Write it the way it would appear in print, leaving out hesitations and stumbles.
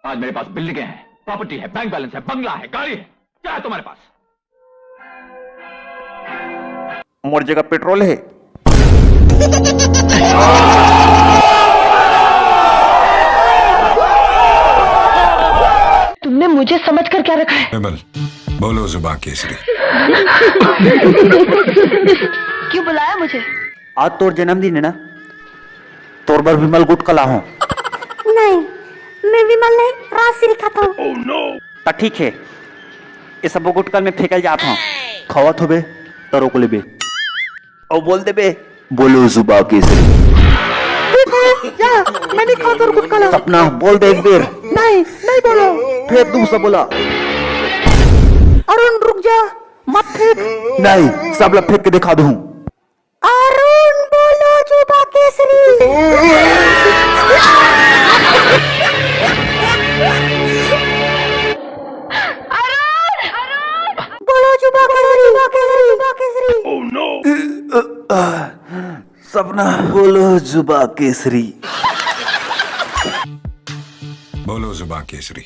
आज मेरे पास बिल्डिंगें हैं, प्रॉपर्टी है, बैंक बैलेंस है, बंगला है, गाड़ी है। क्या है तुम्हारे पास? मोर जगह पेट्रोल है। तुमने मुझे समझकर क्या रखा है? विमल, बोलो जुबान केसरी। क्यों बुलाया मुझे? आज तोर जन्मदिन है ना, तोर बर विमल गुटकला हूँ। नहीं, मैं विमल नहीं, राजश्री खाता हूँ। Oh, no. ता ठीक है, ये सब गुटकल में फेंकल जाता हूँ। खवात हो बे तो रोक ले बे और बोल दे बे, बोलो जुबा केसरी। जा, मैं नहीं खाता और गुटका। सपना बोल दे एक बेर। नहीं, नहीं बोलो। फिर दूसरा बोला। अरुण रुक जा, मत फेंक। नहीं, सब लोग फेंक के दिखा दूँ। अरुण बोलो जुबा केसरी। बोलो जुबा केसरी, जुबा केसरी, जुबा केसरी। Oh, no. सपना बोलो जुबा केसरी। बोलो जुबान केसरी।